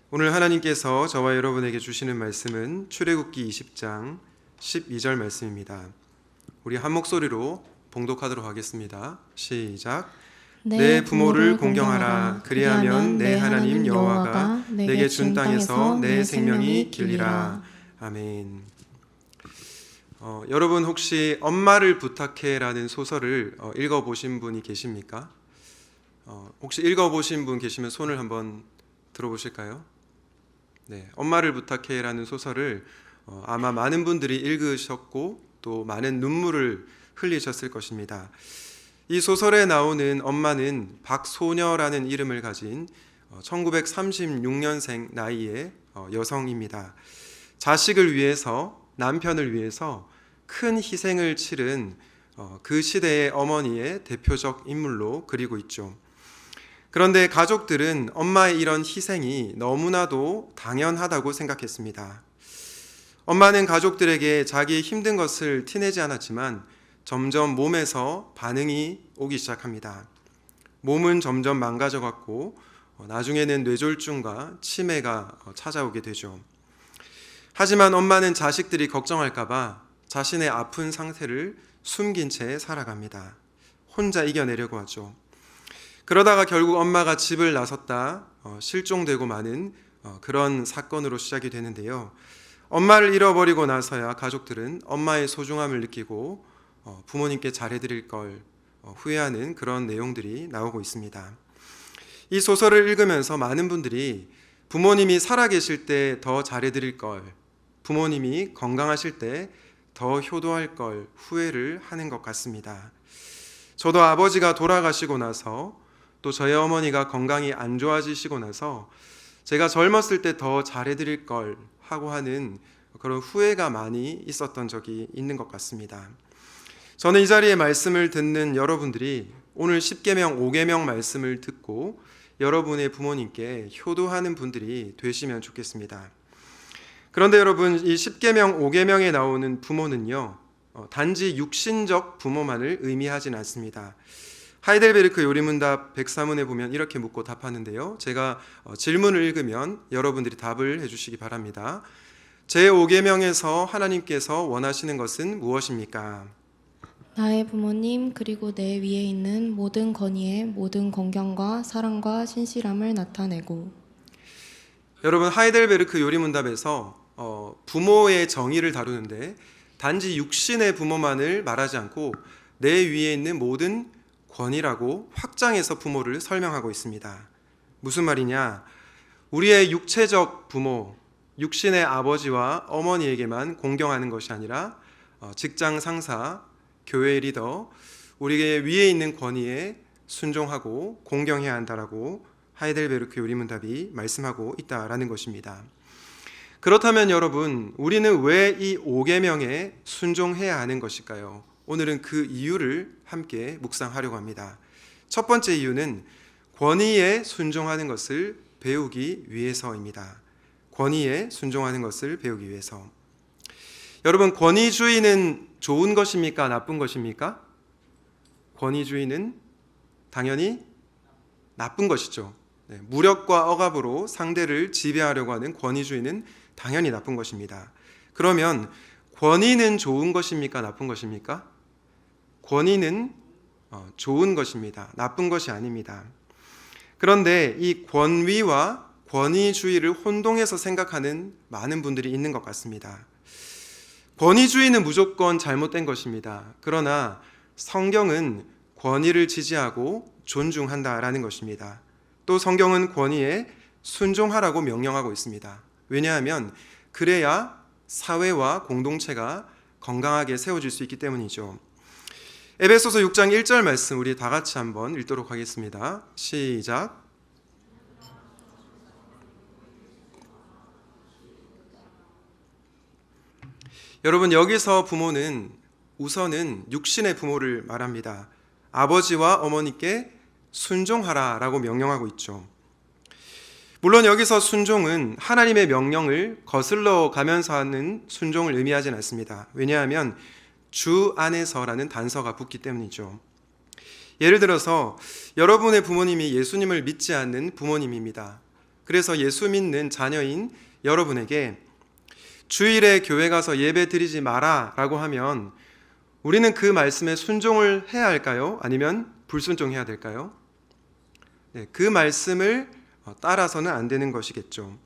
오늘 하나님께서 저와 여러분에게 주시는 말씀은 출애굽기 20장 12절 말씀입니다. 우리 한 목소리로 봉독하도록 하겠습니다. 시작. 내 부모를 공경하라. 그리하면 내 하나님 여호와가 내게 준 땅에서 내 생명이 길리라. 아멘. 여러분 혹시 엄마를 부탁해라는 소설을 읽어보신 분이 계십니까? 혹시 읽어보신 분 계시면 손을 한번 들어보실까요? 네, 엄마를 부탁해라는 소설을 아마 많은 분들이 읽으셨고 또 많은 눈물을 흘리셨을 것입니다. 이 소설에 나오는 엄마는 박소녀라는 이름을 가진 1936년생 나이의 여성입니다. 자식을 위해서, 남편을 위해서 큰 희생을 치른 그 시대의 어머니의 대표적 인물로 그리고 있죠. 그런데 가족들은 엄마의 이런 희생이 너무나도 당연하다고 생각했습니다. 엄마는 가족들에게 자기의 힘든 것을 티내지 않았지만 점점 몸에서 반응이 오기 시작합니다. 몸은 점점 망가져갔고 나중에는 뇌졸중과 치매가 찾아오게 되죠. 하지만 엄마는 자식들이 걱정할까 봐 자신의 아픈 상태를 숨긴 채 살아갑니다. 혼자 이겨내려고 하죠. 그러다가 결국 엄마가 집을 나섰다 실종되고 마는 그런 사건으로 시작이 되는데요. 엄마를 잃어버리고 나서야 가족들은 엄마의 소중함을 느끼고 부모님께 잘해드릴 걸 후회하는 그런 내용들이 나오고 있습니다. 이 소설을 읽으면서 많은 분들이 부모님이 살아계실 때 더 잘해드릴 걸, 부모님이 건강하실 때 더 효도할 걸 후회를 하는 것 같습니다. 저도 아버지가 돌아가시고 나서 또 저희 어머니가 건강이 안 좋아지시고 나서 제가 젊었을 때 더 잘해드릴 걸 하고 하는 그런 후회가 많이 있었던 적이 있는 것 같습니다. 저는 이 자리에 말씀을 듣는 여러분들이 오늘 10계명 5계명 말씀을 듣고 여러분의 부모님께 효도하는 분들이 되시면 좋겠습니다. 그런데 여러분, 이 10계명 5계명에 나오는 부모는요, 단지 육신적 부모만을 의미하진 않습니다. 하이델베르크 요리문답 104문에 보면 이렇게 묻고 답하는데요. 제가 질문을 읽으면 여러분들이 답을 해주시기 바랍니다. 제5계명에서 하나님께서 원하시는 것은 무엇입니까? 나의 부모님 그리고 내 위에 있는 모든 건의에 모든 공경과 사랑과 신실함을 나타내고. 여러분, 하이델베르크 요리문답에서 부모의 정의를 다루는데 단지 육신의 부모만을 말하지 않고 내 위에 있는 모든 권위라고 확장해서 부모를 설명하고 있습니다. 무슨 말이냐? 우리의 육체적 부모, 육신의 아버지와 어머니에게만 공경하는 것이 아니라 직장 상사, 교회 리더, 우리의 위에 있는 권위에 순종하고 공경해야 한다라고 하이델베르크 요리문답이 말씀하고 있다라는 것입니다. 그렇다면 여러분, 우리는 왜 이 5계명에 순종해야 하는 것일까요? 오늘은 그 이유를 함께 묵상하려고 합니다. 첫 번째 이유는 권위에 순종하는 것을 배우기 위해서입니다. 권위에 순종하는 것을 배우기 위해서. 여러분, 권위주의는 좋은 것입니까? 나쁜 것입니까? 권위주의는 당연히 나쁜 것이죠. 무력과 억압으로 상대를 지배하려고 하는 권위주의는 당연히 나쁜 것입니다. 그러면 권위는 좋은 것입니까? 나쁜 것입니까? 권위는 좋은 것입니다. 나쁜 것이 아닙니다. 그런데 이 권위와 권위주의를 혼동해서 생각하는 많은 분들이 있는 것 같습니다. 권위주의는 무조건 잘못된 것입니다. 그러나 성경은 권위를 지지하고 존중한다라는 것입니다. 또 성경은 권위에 순종하라고 명령하고 있습니다. 왜냐하면 그래야 사회와 공동체가 건강하게 세워질 수 있기 때문이죠. 에베소서 6장 1절 말씀 우리 다 같이 한번 읽도록 하겠습니다. 시작. 여러분, 여기서 부모는 우선은 육신의 부모를 말합니다. 아버지와 어머니께 순종하라라고 명령하고 있죠. 물론 여기서 순종은 하나님의 명령을 거슬러 가면서 하는 순종을 의미하진 않습니다. 왜냐하면 주 안에서라는 단서가 붙기 때문이죠. 예를 들어서 여러분의 부모님이 예수님을 믿지 않는 부모님입니다. 그래서 예수 믿는 자녀인 여러분에게 주일에 교회 가서 예배 드리지 마라 라고 하면 우리는 그 말씀에 순종을 해야 할까요? 아니면 불순종해야 될까요? 네, 그 말씀을 따라서는 안 되는 것이겠죠.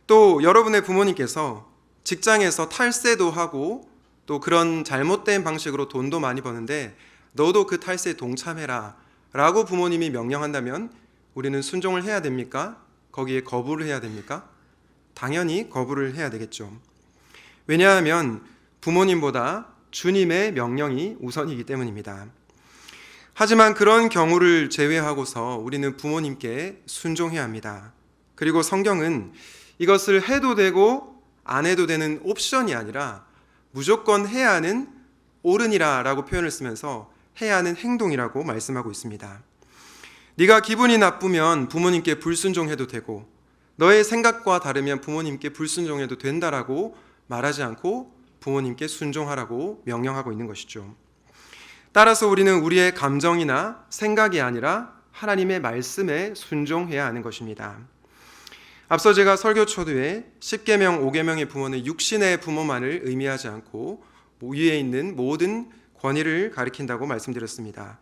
또 여러분의 부모님께서 직장에서 탈세도 하고 또 그런 잘못된 방식으로 돈도 많이 버는데 너도 그 탈세에 동참해라 라고 부모님이 명령한다면 우리는 순종을 해야 됩니까? 거기에 거부를 해야 됩니까? 당연히 거부를 해야 되겠죠. 왜냐하면 부모님보다 주님의 명령이 우선이기 때문입니다. 하지만 그런 경우를 제외하고서 우리는 부모님께 순종해야 합니다. 그리고 성경은 이것을 해도 되고 안 해도 되는 옵션이 아니라 무조건 해야 하는 옳으니라 라고 표현을 쓰면서 해야 하는 행동이라고 말씀하고 있습니다. 네가 기분이 나쁘면 부모님께 불순종해도 되고 너의 생각과 다르면 부모님께 불순종해도 된다라고 말하지 않고 부모님께 순종하라고 명령하고 있는 것이죠. 따라서 우리는 우리의 감정이나 생각이 아니라 하나님의 말씀에 순종해야 하는 것입니다. 앞서 제가 설교 초두에 10계명 5계명의 부모는 육신의 부모만을 의미하지 않고 위에 있는 모든 권위를 가리킨다고 말씀드렸습니다.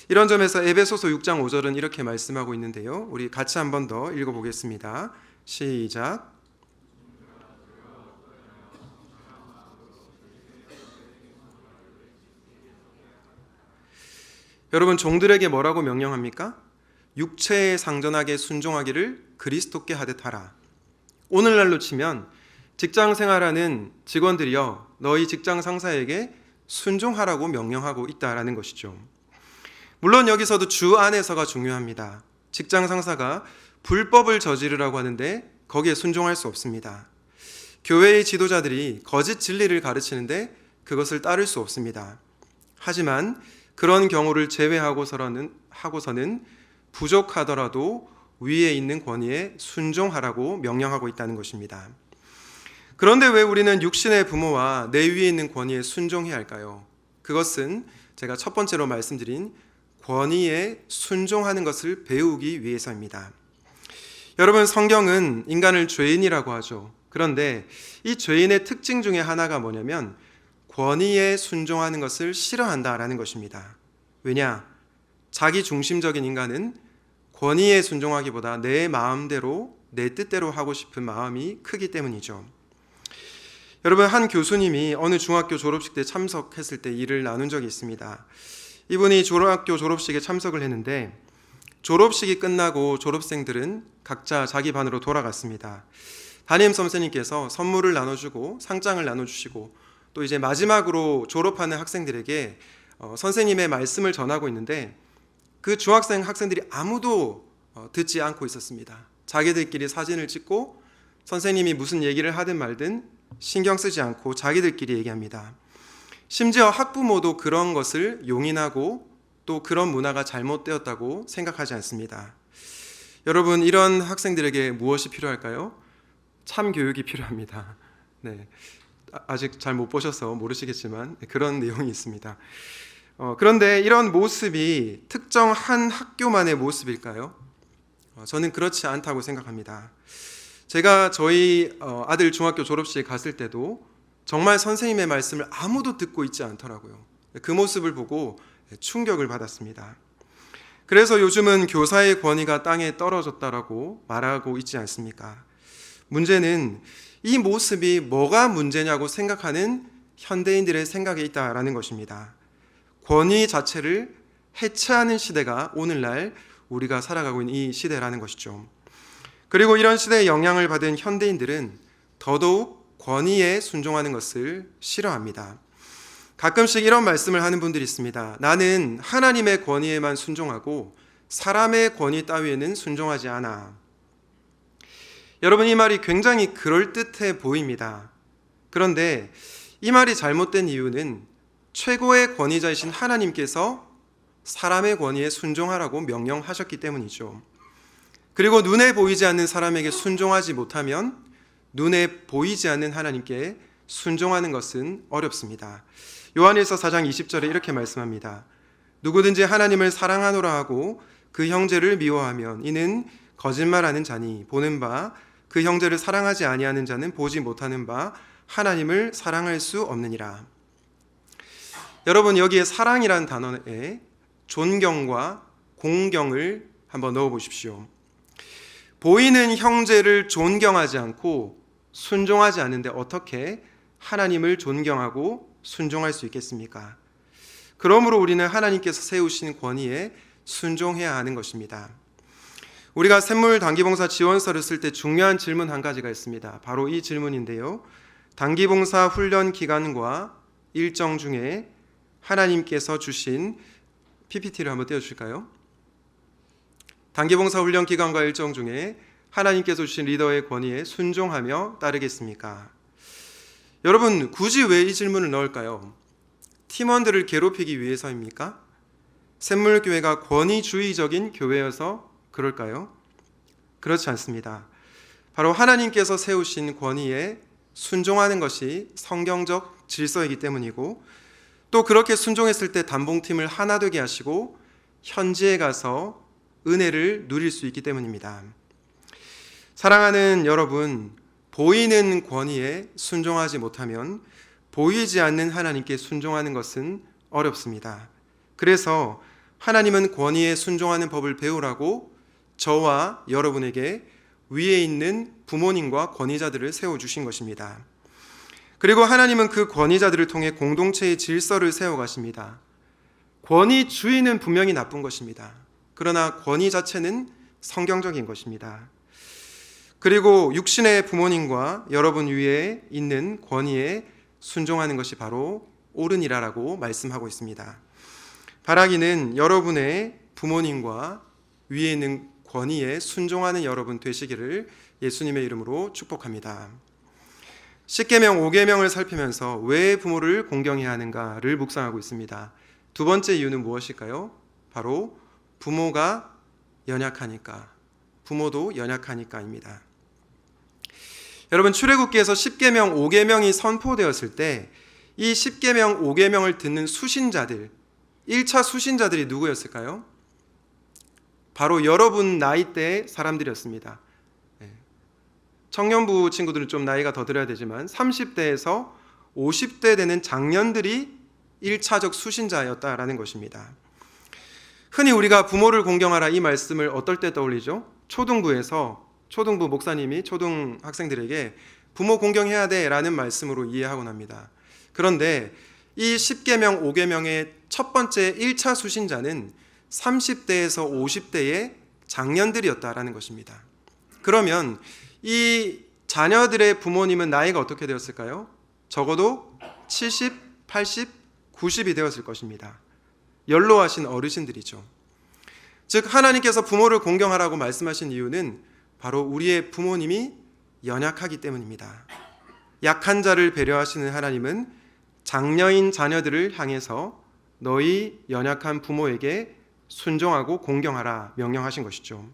이런 점에서 에베소서 6장 5절은 이렇게 말씀하고 있는데요. 우리 같이 한 번 더 읽어보겠습니다. 시작. 여러분, 종들에게 뭐라고 명령합니까? 육체에 상전하게 순종하기를 그리스도께 하듯 하라. 오늘날로 치면 직장 생활하는 직원들이여 너희 직장 상사에게 순종하라고 명령하고 있다라는 것이죠. 물론 여기서도 주 안에서가 중요합니다. 직장 상사가 불법을 저지르라고 하는데 거기에 순종할 수 없습니다. 교회의 지도자들이 거짓 진리를 가르치는데 그것을 따를 수 없습니다. 하지만 그런 경우를 제외하고서는 부족하더라도 위에 있는 권위에 순종하라고 명령하고 있다는 것입니다. 그런데 왜 우리는 육신의 부모와 내 위에 있는 권위에 순종해야 할까요? 그것은 제가 첫 번째로 말씀드린 권위에 순종하는 것을 배우기 위해서입니다. 여러분, 성경은 인간을 죄인이라고 하죠. 그런데 이 죄인의 특징 중에 하나가 뭐냐면 권위에 순종하는 것을 싫어한다라는 것입니다. 왜냐? 자기 중심적인 인간은 권위에 순종하기보다 내 마음대로, 내 뜻대로 하고 싶은 마음이 크기 때문이죠. 여러분, 한 교수님이 어느 중학교 졸업식 때 참석했을 때 일을 나눈 적이 있습니다. 이분이 중학교 졸업식에 참석을 했는데 졸업식이 끝나고 졸업생들은 각자 자기 반으로 돌아갔습니다. 담임 선생님께서 선물을 나눠주고 상장을 나눠주시고 또 이제 마지막으로 졸업하는 학생들에게 선생님의 말씀을 전하고 있는데 그 학생들이 아무도 듣지 않고 있었습니다. 자기들끼리 사진을 찍고 선생님이 무슨 얘기를 하든 말든 신경 쓰지 않고 자기들끼리 얘기합니다. 심지어 학부모도 그런 것을 용인하고 또 그런 문화가 잘못되었다고 생각하지 않습니다. 여러분, 이런 학생들에게 무엇이 필요할까요? 참교육이 필요합니다. 네, 아직 잘 못 보셔서 모르시겠지만 그런 내용이 있습니다. 그런데 이런 모습이 특정 한 학교만의 모습일까요? 저는 그렇지 않다고 생각합니다. 제가 저희 아들 중학교 졸업식에 갔을 때도 정말 선생님의 말씀을 아무도 듣고 있지 않더라고요. 그 모습을 보고 충격을 받았습니다. 그래서 요즘은 교사의 권위가 땅에 떨어졌다라고 말하고 있지 않습니까? 문제는 이 모습이 뭐가 문제냐고 생각하는 현대인들의 생각에 있다라는 것입니다. 권위 자체를 해체하는 시대가 오늘날 우리가 살아가고 있는 이 시대라는 것이죠. 그리고 이런 시대의 영향을 받은 현대인들은 더더욱 권위에 순종하는 것을 싫어합니다. 가끔씩 이런 말씀을 하는 분들이 있습니다. 나는 하나님의 권위에만 순종하고 사람의 권위 따위에는 순종하지 않아. 여러분, 이 말이 굉장히 그럴듯해 보입니다. 그런데 이 말이 잘못된 이유는 최고의 권위자이신 하나님께서 사람의 권위에 순종하라고 명령하셨기 때문이죠. 그리고 눈에 보이지 않는 사람에게 순종하지 못하면 눈에 보이지 않는 하나님께 순종하는 것은 어렵습니다. 요한일서 4장 20절에 이렇게 말씀합니다. 누구든지 하나님을 사랑하노라 하고 그 형제를 미워하면 이는 거짓말하는 자니 보는 바 그 형제를 사랑하지 아니하는 자는 보지 못하는 바 하나님을 사랑할 수 없느니라. 여러분, 여기에 사랑이란 단어에 존경과 공경을 한번 넣어 보십시오. 보이는 형제를 존경하지 않고 순종하지 않는데 어떻게 하나님을 존경하고 순종할 수 있겠습니까? 그러므로 우리는 하나님께서 세우신 권위에 순종해야 하는 것입니다. 우리가 샘물 단기봉사 지원서를 쓸 때 중요한 질문 한 가지가 있습니다. 바로 이 질문인데요. 단기봉사 훈련 기간과 일정 중에 하나님께서 주신 PPT를 한번 띄워주실까요? 단기봉사 훈련 기간과 일정 중에 하나님께서 주신 리더의 권위에 순종하며 따르겠습니까? 여러분, 굳이 왜 이 질문을 넣을까요? 팀원들을 괴롭히기 위해서입니까? 샘물교회가 권위주의적인 교회여서 그럴까요? 그렇지 않습니다. 바로 하나님께서 세우신 권위에 순종하는 것이 성경적 질서이기 때문이고, 또 그렇게 순종했을 때 단봉팀을 하나 되게 하시고 현지에 가서 은혜를 누릴 수 있기 때문입니다. 사랑하는 여러분, 보이는 권위에 순종하지 못하면 보이지 않는 하나님께 순종하는 것은 어렵습니다. 그래서 하나님은 권위에 순종하는 법을 배우라고 저와 여러분에게 위에 있는 부모님과 권위자들을 세워주신 것입니다. 그리고 하나님은 그 권위자들을 통해 공동체의 질서를 세워가십니다. 권위주의는 분명히 나쁜 것입니다. 그러나 권위 자체는 성경적인 것입니다. 그리고 육신의 부모님과 여러분 위에 있는 권위에 순종하는 것이 바로 옳으니라라고 말씀하고 있습니다. 바라기는 여러분의 부모님과 위에 있는 권위에 순종하는 여러분 되시기를 예수님의 이름으로 축복합니다. 10계명 5계명을 살피면서 왜 부모를 공경해야 하는가를 묵상하고 있습니다. 두 번째 이유는 무엇일까요? 바로 부모가 연약하니까, 부모도 연약하니까입니다. 여러분, 출애굽기에서 10계명 5계명이 선포되었을 때 이 10계명 5계명을 듣는 수신자들, 1차 수신자들이 누구였을까요? 바로 여러분 나이대의 사람들이었습니다. 청년부 친구들은 좀 나이가 더 들어야 되지만 30대에서 50대 되는 장년들이 1차적 수신자였다라는 것입니다. 흔히 우리가 부모를 공경하라 이 말씀을 어떨 때 떠올리죠? 초등부에서 초등부 목사님이 초등학생들에게 부모 공경해야 돼 라는 말씀으로 이해하곤 합니다. 그런데 이 10계명 5계명의 첫 번째 1차 수신자는 30대에서 50대의 장년들이었다라는 것입니다. 그러면 이 자녀들의 부모님은 나이가 어떻게 되었을까요? 적어도 70, 80, 90이 되었을 것입니다. 연로하신 어르신들이죠. 즉 하나님께서 부모를 공경하라고 말씀하신 이유는 바로 우리의 부모님이 연약하기 때문입니다. 약한 자를 배려하시는 하나님은 장녀인 자녀들을 향해서 너희 연약한 부모에게 순종하고 공경하라 명령하신 것이죠.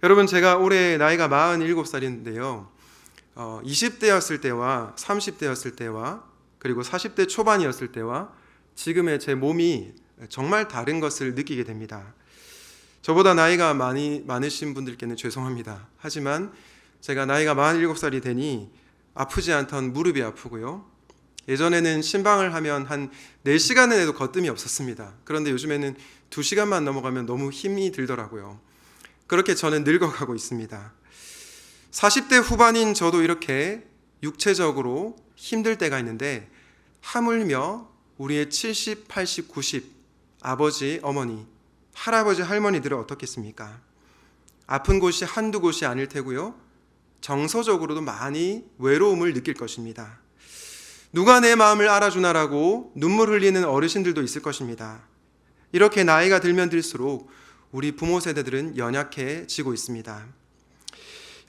여러분, 제가 올해 나이가 47살인데요. 20대였을 때와 30대였을 때와 그리고 40대 초반이었을 때와 지금의 제 몸이 정말 다른 것을 느끼게 됩니다. 저보다 나이가 많으신 분들께는 죄송합니다. 하지만 제가 나이가 47살이 되니 아프지 않던 무릎이 아프고요. 예전에는 신방을 하면 한 4시간은 해도 거뜸이 없었습니다. 그런데 요즘에는 2시간만 넘어가면 너무 힘이 들더라고요. 그렇게 저는 늙어가고 있습니다. 40대 후반인 저도 이렇게 육체적으로 힘들 때가 있는데 하물며 우리의 70, 80, 90 아버지, 어머니, 할아버지, 할머니들은 어떻겠습니까? 아픈 곳이 한두 곳이 아닐 테고요. 정서적으로도 많이 외로움을 느낄 것입니다. 누가 내 마음을 알아주나라고 눈물 흘리는 어르신들도 있을 것입니다. 이렇게 나이가 들면 들수록 우리 부모 세대들은 연약해지고 있습니다.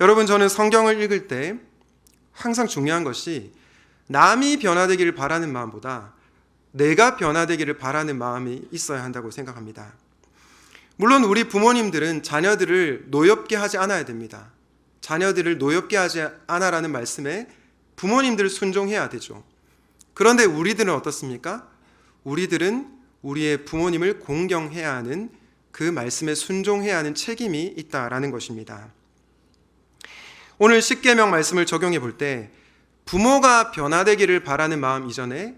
여러분, 저는 성경을 읽을 때 항상 중요한 것이 남이 변화되기를 바라는 마음보다 내가 변화되기를 바라는 마음이 있어야 한다고 생각합니다. 물론 우리 부모님들은 자녀들을 노엽게 하지 않아야 됩니다. 자녀들을 노엽게 하지 않아라는 말씀에 부모님들 순종해야 되죠. 그런데 우리들은 어떻습니까? 우리들은 우리의 부모님을 공경해야 하는 그 말씀에 순종해야 하는 책임이 있다라는 것입니다. 오늘 십계명 말씀을 적용해 볼 때 부모가 변화되기를 바라는 마음 이전에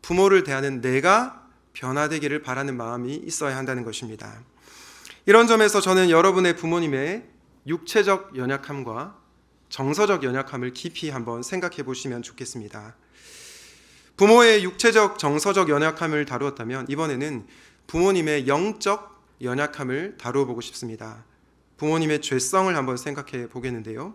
부모를 대하는 내가 변화되기를 바라는 마음이 있어야 한다는 것입니다. 이런 점에서 저는 여러분의 부모님의 육체적 연약함과 정서적 연약함을 깊이 한번 생각해 보시면 좋겠습니다. 부모의 육체적, 정서적 연약함을 다루었다면 이번에는 부모님의 영적 연약함을 다루어 보고 싶습니다. 부모님의 죄성을 한번 생각해 보겠는데요.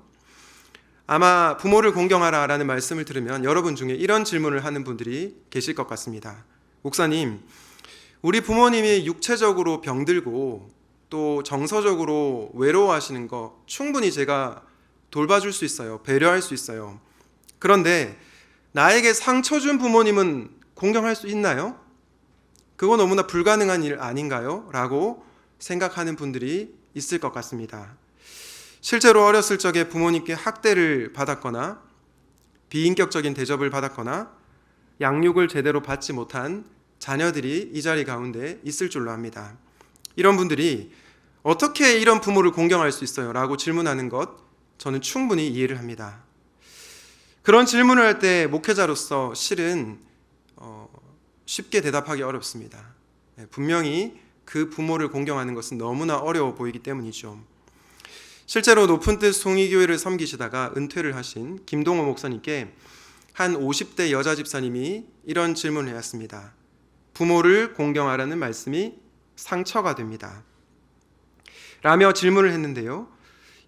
아마 부모를 공경하라라는 말씀을 들으면 여러분 중에 이런 질문을 하는 분들이 계실 것 같습니다. 목사님, 우리 부모님이 육체적으로 병들고 또 정서적으로 외로워하시는 거 충분히 제가 돌봐줄 수 있어요. 배려할 수 있어요. 그런데 나에게 상처 준 부모님은 공경할 수 있나요? 그거 너무나 불가능한 일 아닌가요? 라고 생각하는 분들이 있을 것 같습니다. 실제로 어렸을 적에 부모님께 학대를 받았거나 비인격적인 대접을 받았거나 양육을 제대로 받지 못한 자녀들이 이 자리 가운데 있을 줄로 압니다. 이런 분들이 어떻게 이런 부모를 공경할 수 있어요? 라고 질문하는 것 저는 충분히 이해를 합니다. 그런 질문을 할 때 목회자로서 실은 쉽게 대답하기 어렵습니다. 분명히 그 부모를 공경하는 것은 너무나 어려워 보이기 때문이죠. 실제로 높은 뜻 송이교회를 섬기시다가 은퇴를 하신 김동호 목사님께 한 50대 여자 집사님이 이런 질문을 해왔습니다. 부모를 공경하라는 말씀이 상처가 됩니다. 라며 질문을 했는데요.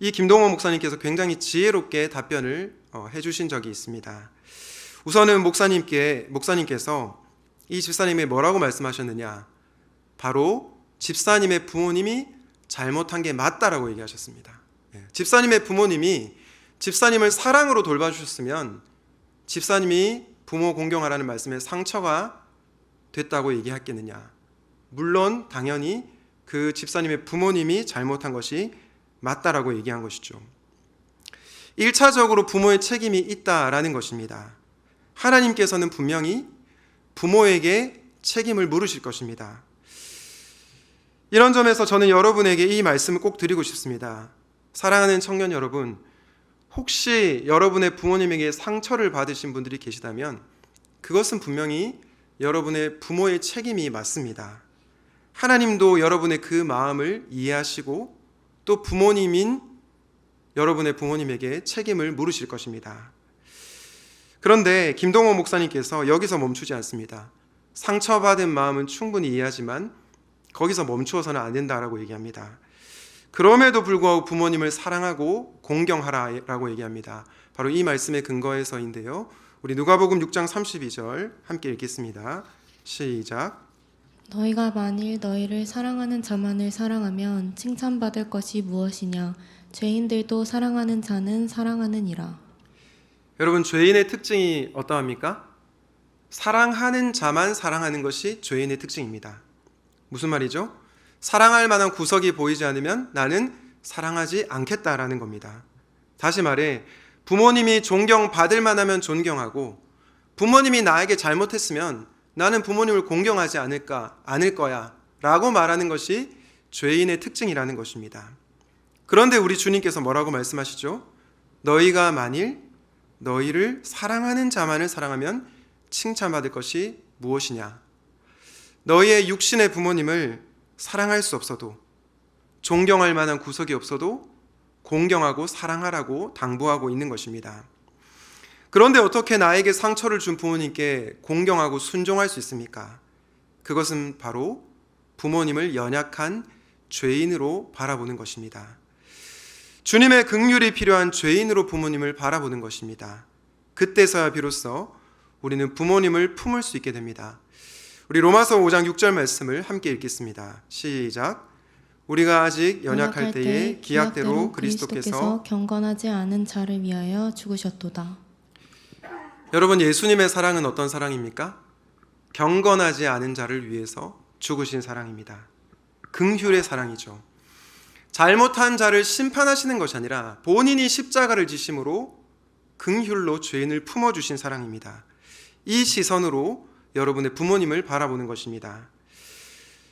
이 김동호 목사님께서 굉장히 지혜롭게 답변을 해주신 적이 있습니다. 우선은 목사님께서 이 집사님이 뭐라고 말씀하셨느냐? 바로 집사님의 부모님이 잘못한 게 맞다라고 얘기하셨습니다. 집사님의 부모님이 집사님을 사랑으로 돌봐주셨으면 집사님이 부모 공경하라는 말씀에 상처가 됐다고 얘기했겠느냐? 물론 당연히 그 집사님의 부모님이 잘못한 것이 맞다라고 얘기한 것이죠. 1차적으로 부모의 책임이 있다라는 것입니다. 하나님께서는 분명히 부모에게 책임을 물으실 것입니다. 이런 점에서 저는 여러분에게 이 말씀을 꼭 드리고 싶습니다. 사랑하는 청년 여러분, 혹시 여러분의 부모님에게 상처를 받으신 분들이 계시다면 그것은 분명히 여러분의 부모의 책임이 맞습니다. 하나님도 여러분의 그 마음을 이해하시고 또 부모님인 여러분의 부모님에게 책임을 물으실 것입니다. 그런데 김동호 목사님께서 여기서 멈추지 않습니다. 상처받은 마음은 충분히 이해하지만 거기서 멈추어서는 안 된다라고 얘기합니다. 그럼에도 불구하고 부모님을 사랑하고 공경하라라고 얘기합니다. 바로 이 말씀의 근거에서인데요. 우리 누가복음 6장 32절 함께 읽겠습니다. 시작. 너희가 만일 너희를 사랑하는 자만을 사랑하면 칭찬받을 것이 무엇이냐? 죄인들도 사랑하는 자는 사랑하느니라. 여러분, 죄인의 특징이 어떠합니까? 사랑하는 자만 사랑하는 것이 죄인의 특징입니다. 무슨 말이죠? 사랑할 만한 구석이 보이지 않으면 나는 사랑하지 않겠다라는 겁니다. 다시 말해 부모님이 존경받을 만하면 존경하고 부모님이 나에게 잘못했으면 나는 부모님을 공경하지 않을 거야 라고 말하는 것이 죄인의 특징이라는 것입니다. 그런데 우리 주님께서 뭐라고 말씀하시죠? 너희가 만일 너희를 사랑하는 자만을 사랑하면 칭찬받을 것이 무엇이냐? 너희의 육신의 부모님을 사랑할 수 없어도 존경할 만한 구석이 없어도 공경하고 사랑하라고 당부하고 있는 것입니다. 그런데 어떻게 나에게 상처를 준 부모님께 공경하고 순종할 수 있습니까? 그것은 바로 부모님을 연약한 죄인으로 바라보는 것입니다. 주님의 긍휼이 필요한 죄인으로 부모님을 바라보는 것입니다. 그때서야 비로소 우리는 부모님을 품을 수 있게 됩니다. 우리 로마서 5장 6절 말씀을 함께 읽겠습니다. 시작. 우리가 아직 연약할 때에 기약대로 그리스도께서 경건하지 않은 자를 위하여 죽으셨도다. 여러분, 예수님의 사랑은 어떤 사랑입니까? 경건하지 않은 자를 위해서 죽으신 사랑입니다. 긍휼의 사랑이죠. 잘못한 자를 심판하시는 것이 아니라 본인이 십자가를 지심으로 긍휼로 죄인을 품어주신 사랑입니다. 이 시선으로 여러분의 부모님을 바라보는 것입니다.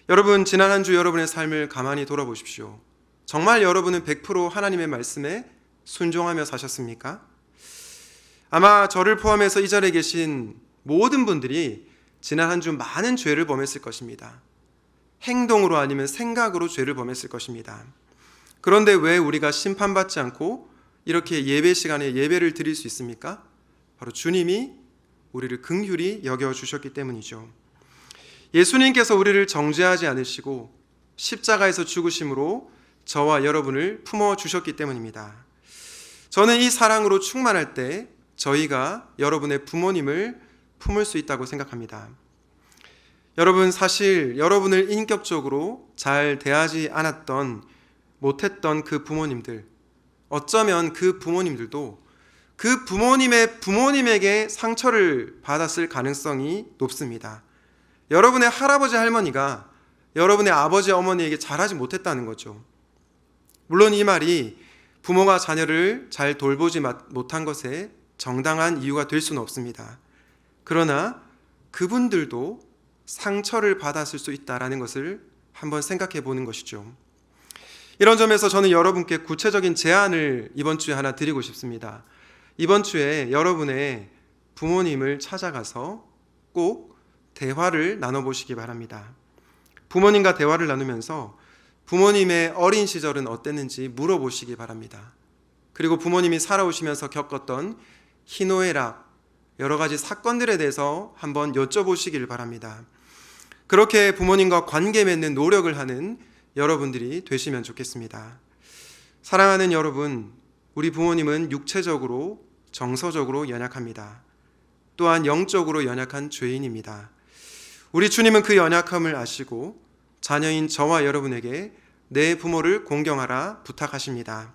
여러분, 지난 한 주 여러분의 삶을 가만히 돌아보십시오. 정말 여러분은 100% 하나님의 말씀에 순종하며 사셨습니까? 아마 저를 포함해서 이 자리에 계신 모든 분들이 지난 한 주 많은 죄를 범했을 것입니다. 행동으로 아니면 생각으로 죄를 범했을 것입니다. 그런데 왜 우리가 심판받지 않고 이렇게 예배 시간에 예배를 드릴 수 있습니까? 바로 주님이 우리를 긍휼히 여겨주셨기 때문이죠. 예수님께서 우리를 정죄하지 않으시고 십자가에서 죽으심으로 저와 여러분을 품어주셨기 때문입니다. 저는 이 사랑으로 충만할 때 저희가 여러분의 부모님을 품을 수 있다고 생각합니다. 여러분, 사실 여러분을 인격적으로 잘 대하지 않았던, 못했던 그 부모님들, 어쩌면 그 부모님들도 그 부모님의 부모님에게 상처를 받았을 가능성이 높습니다. 여러분의 할아버지 할머니가 여러분의 아버지 어머니에게 잘하지 못했다는 거죠. 물론 이 말이 부모가 자녀를 잘 돌보지 못한 것에 정당한 이유가 될 수는 없습니다. 그러나 그분들도 상처를 받았을 수 있다는 것을 한번 생각해 보는 것이죠. 이런 점에서 저는 여러분께 구체적인 제안을 이번 주에 하나 드리고 싶습니다. 이번 주에 여러분의 부모님을 찾아가서 꼭 대화를 나눠보시기 바랍니다. 부모님과 대화를 나누면서 부모님의 어린 시절은 어땠는지 물어보시기 바랍니다. 그리고 부모님이 살아오시면서 겪었던 희노애락, 여러 가지 사건들에 대해서 한번 여쭤보시길 바랍니다. 그렇게 부모님과 관계 맺는 노력을 하는 여러분들이 되시면 좋겠습니다. 사랑하는 여러분, 우리 부모님은 육체적으로, 정서적으로 연약합니다. 또한 영적으로 연약한 죄인입니다. 우리 주님은 그 연약함을 아시고 자녀인 저와 여러분에게 내 부모를 공경하라 부탁하십니다.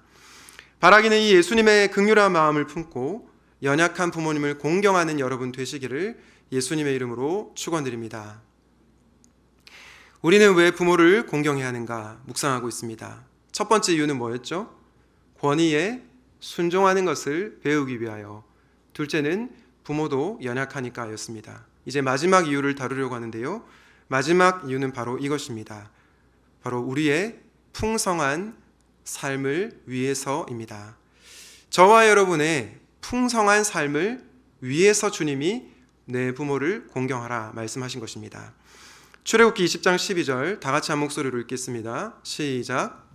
바라기는 이 예수님의 긍휼한 마음을 품고 연약한 부모님을 공경하는 여러분 되시기를 예수님의 이름으로 축원드립니다. 우리는 왜 부모를 공경해야 하는가 묵상하고 있습니다. 첫 번째 이유는 뭐였죠? 권위에 순종하는 것을 배우기 위하여. 둘째는 부모도 연약하니까였습니다. 이제 마지막 이유를 다루려고 하는데요. 마지막 이유는 바로 이것입니다. 바로 우리의 풍성한 삶을 위해서입니다. 저와 여러분의 풍성한 삶을 위해서 주님이 내 부모를 공경하라 말씀하신 것입니다. 출애굽기 20장 12절 다 같이 한 목소리로 읽겠습니다. 시작.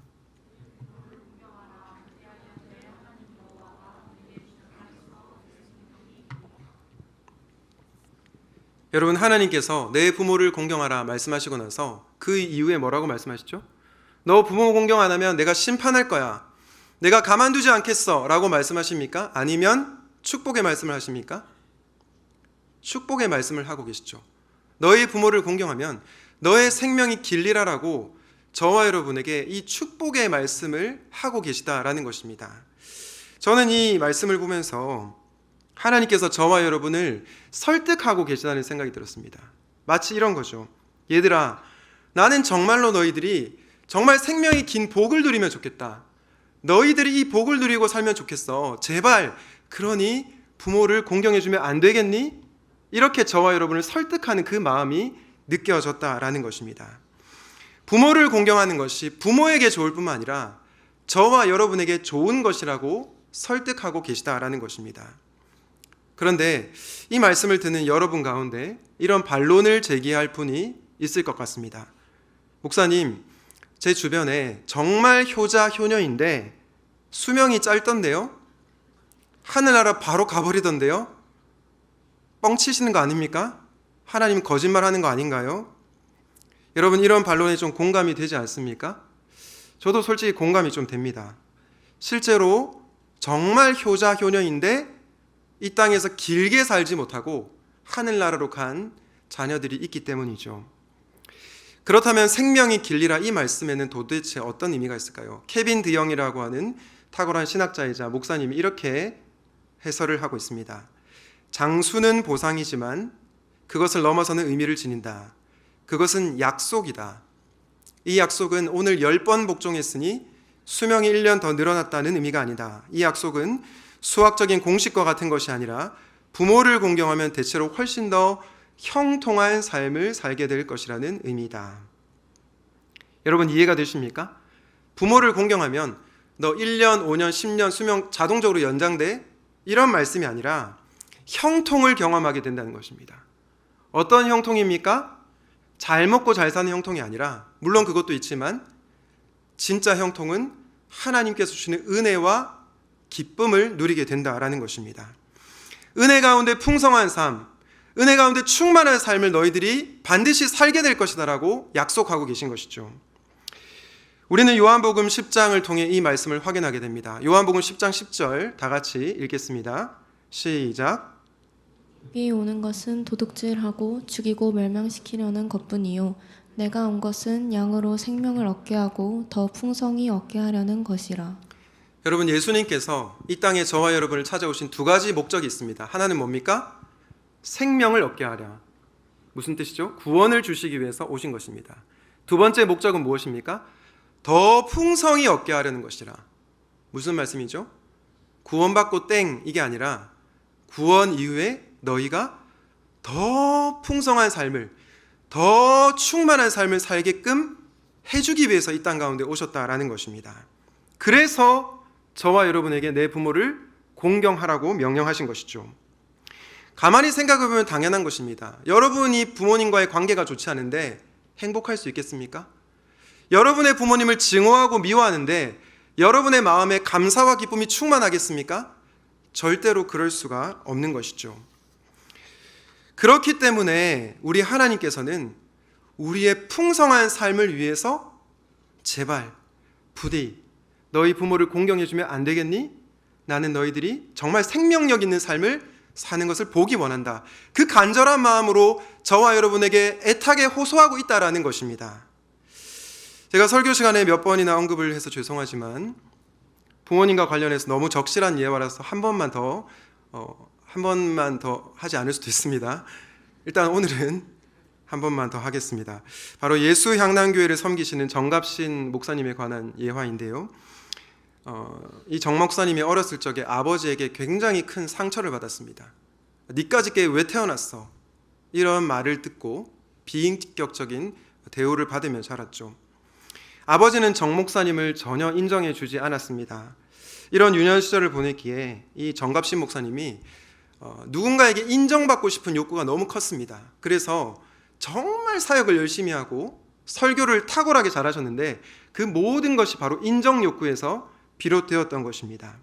여러분, 하나님께서 내 부모를 공경하라 말씀하시고 나서 그 이후에 뭐라고 말씀하시죠? 너 부모 공경 안 하면 내가 심판할 거야. 내가 가만두지 않겠어 라고 말씀하십니까? 아니면 축복의 말씀을 하십니까? 축복의 말씀을 하고 계시죠. 너희 부모를 공경하면 너의 생명이 길리라라고 저와 여러분에게 이 축복의 말씀을 하고 계시다라는 것입니다. 저는 이 말씀을 보면서 하나님께서 저와 여러분을 설득하고 계시다는 생각이 들었습니다. 마치 이런 거죠. 얘들아, 나는 정말로 너희들이 정말 생명이 긴 복을 누리면 좋겠다. 너희들이 이 복을 누리고 살면 좋겠어. 제발, 그러니 부모를 공경해주면 안 되겠니? 이렇게 저와 여러분을 설득하는 그 마음이 느껴졌다라는 것입니다. 부모를 공경하는 것이 부모에게 좋을 뿐만 아니라 저와 여러분에게 좋은 것이라고 설득하고 계시다라는 것입니다. 그런데 이 말씀을 듣는 여러분 가운데 이런 반론을 제기할 분이 있을 것 같습니다. 목사님, 제 주변에 정말 효자 효녀인데 수명이 짧던데요? 하늘나라 바로 가버리던데요? 뻥치시는 거 아닙니까? 하나님 거짓말하는 거 아닌가요? 여러분, 이런 반론에 좀 공감이 되지 않습니까? 저도 솔직히 공감이 좀 됩니다. 실제로 정말 효자 효녀인데 이 땅에서 길게 살지 못하고 하늘나라로 간 자녀들이 있기 때문이죠. 그렇다면 생명이 길리라 이 말씀에는 도대체 어떤 의미가 있을까요? 케빈 드영이라고 하는 탁월한 신학자이자 목사님이 이렇게 해설을 하고 있습니다. 장수는 보상이지만 그것을 넘어서는 의미를 지닌다. 그것은 약속이다. 이 약속은 오늘 10번 복종했으니 수명이 1년 더 늘어났다는 의미가 아니다. 이 약속은 수학적인 공식과 같은 것이 아니라 부모를 공경하면 대체로 훨씬 더 형통한 삶을 살게 될 것이라는 의미다. 여러분 이해가 되십니까? 부모를 공경하면 너 1년, 5년, 10년 수명 자동적으로 연장돼? 이런 말씀이 아니라 형통을 경험하게 된다는 것입니다. 어떤 형통입니까? 잘 먹고 잘 사는 형통이 아니라, 물론 그것도 있지만 진짜 형통은 하나님께서 주시는 은혜와 기쁨을 누리게 된다라는 것입니다. 은혜 가운데 풍성한 삶, 은혜 가운데 충만한 삶을 너희들이 반드시 살게 될 것이다라고 약속하고 계신 것이죠. 우리는 요한복음 10장을 통해 이 말씀을 확인하게 됩니다. 요한복음 10장 10절 다 같이 읽겠습니다. 시작. 이 오는 것은 도둑질하고 죽이고 멸망시키려는 것뿐이요 내가 온 것은 양으로 생명을 얻게 하고 더 풍성히 얻게 하려는 것이라. 여러분, 예수님께서 이 땅에 저와 여러분을 찾아오신 두 가지 목적이 있습니다. 하나는 뭡니까? 생명을 얻게 하려. 무슨 뜻이죠? 구원을 주시기 위해서 오신 것입니다. 두 번째 목적은 무엇입니까? 더 풍성히 얻게 하려는 것이라. 무슨 말씀이죠? 구원받고 땡 이게 아니라 구원 이후에 너희가 더 풍성한 삶을, 더 충만한 삶을 살게끔 해주기 위해서 이 땅 가운데 오셨다라는 것입니다. 그래서 저와 여러분에게 내 부모를 공경하라고 명령하신 것이죠. 가만히 생각해보면 당연한 것입니다. 여러분이 부모님과의 관계가 좋지 않은데 행복할 수 있겠습니까? 여러분의 부모님을 증오하고 미워하는데 여러분의 마음에 감사와 기쁨이 충만하겠습니까? 절대로 그럴 수가 없는 것이죠. 그렇기 때문에 우리 하나님께서는 우리의 풍성한 삶을 위해서 제발 부디 너희 부모를 공경해주면 안 되겠니? 나는 너희들이 정말 생명력 있는 삶을 사는 것을 보기 원한다. 그 간절한 마음으로 저와 여러분에게 애타게 호소하고 있다라는 것입니다. 제가 설교 시간에 몇 번이나 언급을 해서 죄송하지만 부모님과 관련해서 너무 적실한 예화라서 한 번만 더 하지 않을 수도 있습니다. 일단 오늘은 한 번만 더 하겠습니다. 바로 예수향남교회를 섬기시는 정갑신 목사님에 관한 예화인데요. 이 정 목사님이 어렸을 적에 아버지에게 굉장히 큰 상처를 받았습니다. 니까지 게 왜 태어났어? 이런 말을 듣고 비인격적인 대우를 받으며 자랐죠. 아버지는 정 목사님을 전혀 인정해 주지 않았습니다. 이런 유년 시절을 보냈기에 이 정갑신 목사님이 누군가에게 인정받고 싶은 욕구가 너무 컸습니다. 그래서 정말 사역을 열심히 하고 설교를 탁월하게 잘하셨는데 그 모든 것이 바로 인정 욕구에서 비롯되었던 것입니다.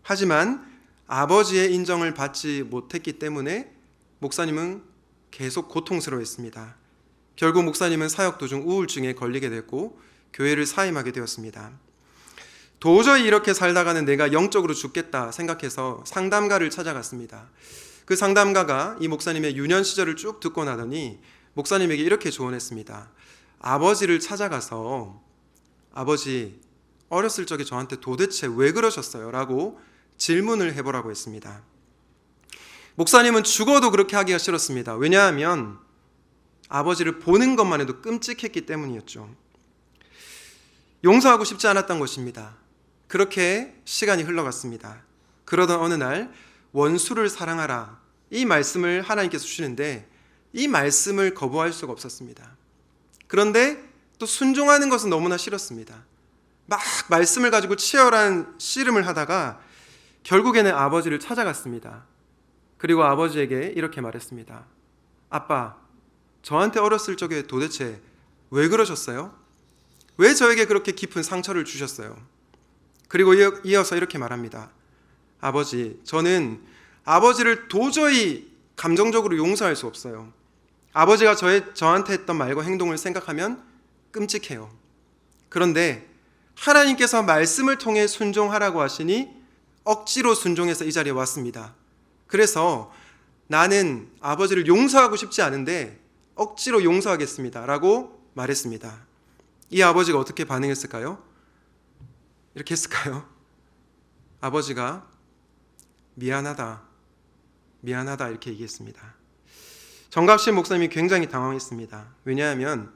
하지만 아버지의 인정을 받지 못했기 때문에 목사님은 계속 고통스러워했습니다. 결국 목사님은 사역 도중 우울증에 걸리게 됐고 교회를 사임하게 되었습니다. 도저히 이렇게 살다가는 내가 영적으로 죽겠다 생각해서 상담가를 찾아갔습니다. 그 상담가가 이 목사님의 유년 시절을 쭉 듣고 나더니 목사님에게 이렇게 조언했습니다. 아버지를 찾아가서 아버지 어렸을 적에 저한테 도대체 왜 그러셨어요? 라고 질문을 해보라고 했습니다. 목사님은 죽어도 그렇게 하기가 싫었습니다. 왜냐하면 아버지를 보는 것만 해도 끔찍했기 때문이었죠. 용서하고 싶지 않았던 것입니다. 그렇게 시간이 흘러갔습니다. 그러던 어느 날 원수를 사랑하라 이 말씀을 하나님께서 주시는데 이 말씀을 거부할 수가 없었습니다. 그런데 또 순종하는 것은 너무나 싫었습니다. 막 말씀을 가지고 치열한 씨름을 하다가 결국에는 아버지를 찾아갔습니다. 그리고 아버지에게 이렇게 말했습니다. 아빠, 저한테 어렸을 적에 도대체 왜 그러셨어요? 왜 저에게 그렇게 깊은 상처를 주셨어요? 그리고 이어서 이렇게 말합니다. 아버지, 저는 아버지를 도저히 감정적으로 용서할 수 없어요. 아버지가 저한테 했던 말과 행동을 생각하면 끔찍해요. 그런데 하나님께서 말씀을 통해 순종하라고 하시니 억지로 순종해서 이 자리에 왔습니다. 그래서 나는 아버지를 용서하고 싶지 않은데 억지로 용서하겠습니다 라고 말했습니다. 이 아버지가 어떻게 반응했을까요? 이렇게 했을까요? 아버지가 미안하다 이렇게 얘기했습니다. 정갑신 목사님이 굉장히 당황했습니다. 왜냐하면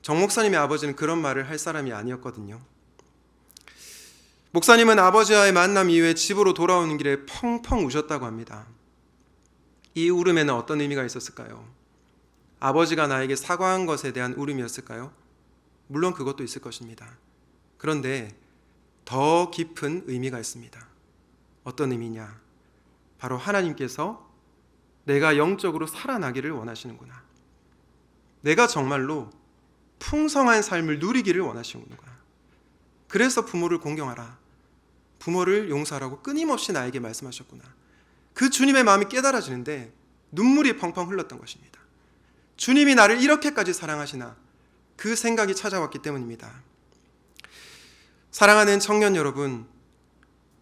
정 목사님의 아버지는 그런 말을 할 사람이 아니었거든요. 목사님은 아버지와의 만남 이후에 집으로 돌아오는 길에 펑펑 우셨다고 합니다. 이 울음에는 어떤 의미가 있었을까요? 아버지가 나에게 사과한 것에 대한 울음이었을까요? 물론 그것도 있을 것입니다. 그런데 더 깊은 의미가 있습니다. 어떤 의미냐? 바로 하나님께서 내가 영적으로 살아나기를 원하시는구나. 내가 정말로 풍성한 삶을 누리기를 원하시는구나. 그래서 부모를 공경하라. 부모를 용서하라고 끊임없이 나에게 말씀하셨구나. 그 주님의 마음이 깨달아지는데 눈물이 펑펑 흘렀던 것입니다. 주님이 나를 이렇게까지 사랑하시나, 그 생각이 찾아왔기 때문입니다. 사랑하는 청년 여러분,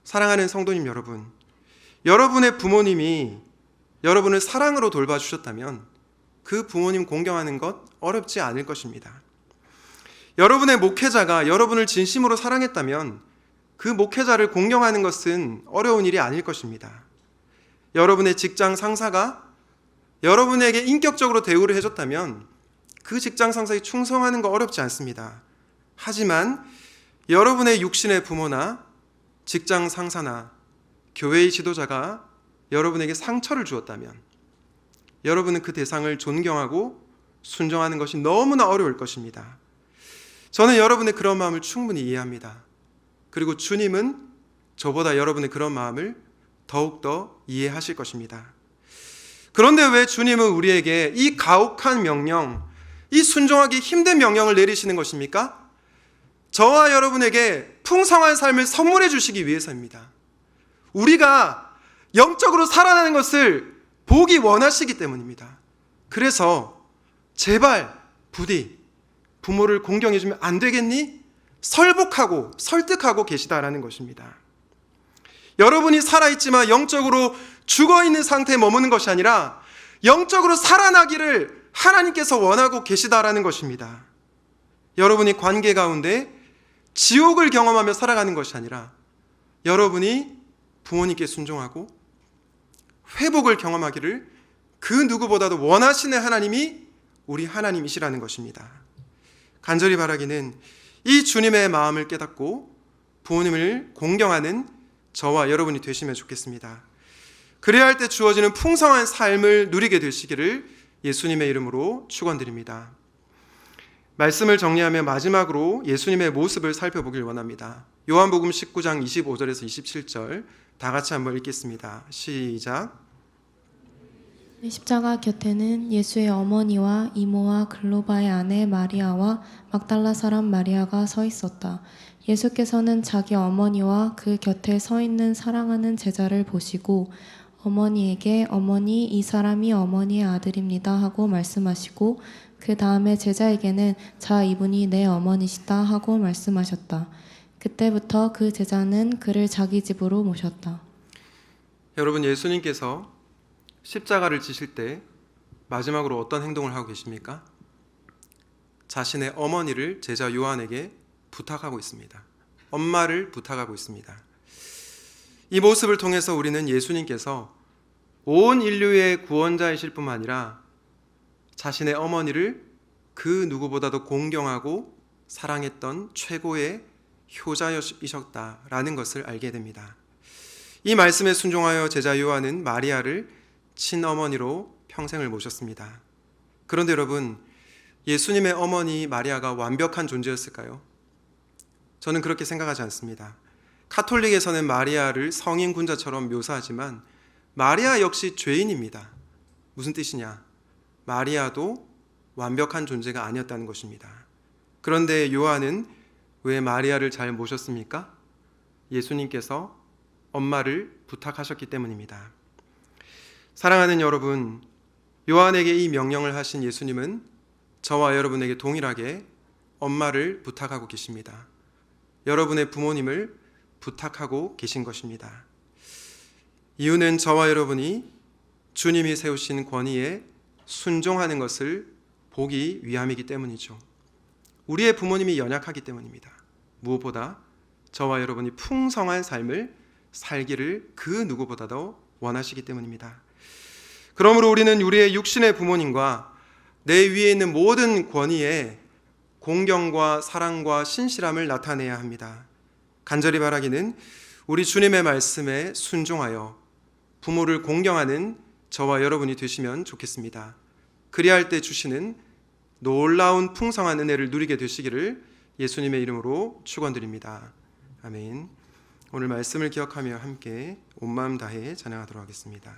사랑하는 성도님 여러분, 여러분의 부모님이 여러분을 사랑으로 돌봐주셨다면 그 부모님 공경하는 것 어렵지 않을 것입니다. 여러분의 목회자가 여러분을 진심으로 사랑했다면 그 목회자를 공경하는 것은 어려운 일이 아닐 것입니다. 여러분의 직장 상사가 여러분에게 인격적으로 대우를 해줬다면 그 직장 상사에 충성하는 거 어렵지 않습니다. 하지만 여러분의 육신의 부모나 직장 상사나 교회의 지도자가 여러분에게 상처를 주었다면 여러분은 그 대상을 존경하고 순종하는 것이 너무나 어려울 것입니다. 저는 여러분의 그런 마음을 충분히 이해합니다. 그리고 주님은 저보다 여러분의 그런 마음을 더욱더 이해하실 것입니다. 그런데 왜 주님은 우리에게 이 가혹한 명령, 이 순종하기 힘든 명령을 내리시는 것입니까? 저와 여러분에게 풍성한 삶을 선물해 주시기 위해서입니다. 우리가 영적으로 살아나는 것을 보기 원하시기 때문입니다. 그래서 제발 부디 부모를 공경해주면 안 되겠니? 설복하고 설득하고 계시다라는 것입니다. 여러분이 살아있지만 영적으로 죽어있는 상태에 머무는 것이 아니라 영적으로 살아나기를 하나님께서 원하고 계시다라는 것입니다. 여러분이 관계 가운데 지옥을 경험하며 살아가는 것이 아니라 여러분이 부모님께 순종하고 회복을 경험하기를 그 누구보다도 원하시는 하나님이 우리 하나님이시라는 것입니다. 간절히 바라기는 이 주님의 마음을 깨닫고 부모님을 공경하는 저와 여러분이 되시면 좋겠습니다. 그래야 할 때 주어지는 풍성한 삶을 누리게 되시기를 예수님의 이름으로 축원드립니다. 말씀을 정리하며 마지막으로 예수님의 모습을 살펴보길 원합니다. 요한복음 19장 25절에서 27절 다 같이 한번 읽겠습니다. 시작. 십자가 곁에는 예수의 어머니와 이모와 글로바의 아내 마리아와 막달라 사람 마리아가 서 있었다. 예수께서는 자기 어머니와 그 곁에 서 있는 사랑하는 제자를 보시고 어머니에게 어머니, 이 사람이 어머니의 아들입니다 하고 말씀하시고 그 다음에 제자에게는 자, 이분이 내 어머니시다 하고 말씀하셨다. 그때부터 그 제자는 그를 자기 집으로 모셨다. 여러분, 예수님께서 십자가를 지실 때 마지막으로 어떤 행동을 하고 계십니까? 자신의 어머니를 제자 요한에게 부탁하고 있습니다. 엄마를 부탁하고 있습니다. 이 모습을 통해서 우리는 예수님께서 온 인류의 구원자이실 뿐만 아니라 자신의 어머니를 그 누구보다도 공경하고 사랑했던 최고의 효자이셨다라는 것을 알게 됩니다. 이 말씀에 순종하여 제자 요한은 마리아를 친어머니로 평생을 모셨습니다. 그런데 여러분, 예수님의 어머니 마리아가 완벽한 존재였을까요? 저는 그렇게 생각하지 않습니다. 카톨릭에서는 마리아를 성인 군자처럼 묘사하지만 마리아 역시 죄인입니다. 무슨 뜻이냐? 마리아도 완벽한 존재가 아니었다는 것입니다. 그런데 요한은 왜 마리아를 잘 모셨습니까? 예수님께서 엄마를 부탁하셨기 때문입니다. 사랑하는 여러분, 요한에게 이 명령을 하신 예수님은 저와 여러분에게 동일하게 엄마를 부탁하고 계십니다. 여러분의 부모님을 부탁하고 계신 것입니다. 이유는 저와 여러분이 주님이 세우신 권위에 순종하는 것을 보기 위함이기 때문이죠. 우리의 부모님이 연약하기 때문입니다. 무엇보다 저와 여러분이 풍성한 삶을 살기를 그 누구보다도 원하시기 때문입니다. 그러므로 우리는 우리의 육신의 부모님과 내 위에 있는 모든 권위에 공경과 사랑과 신실함을 나타내야 합니다. 간절히 바라기는 우리 주님의 말씀에 순종하여 부모를 공경하는 저와 여러분이 되시면 좋겠습니다. 그리할 때 주시는 놀라운 풍성한 은혜를 누리게 되시기를 예수님의 이름으로 축원드립니다. 아멘. 오늘 말씀을 기억하며 함께 온 마음 다해 찬양하도록 하겠습니다.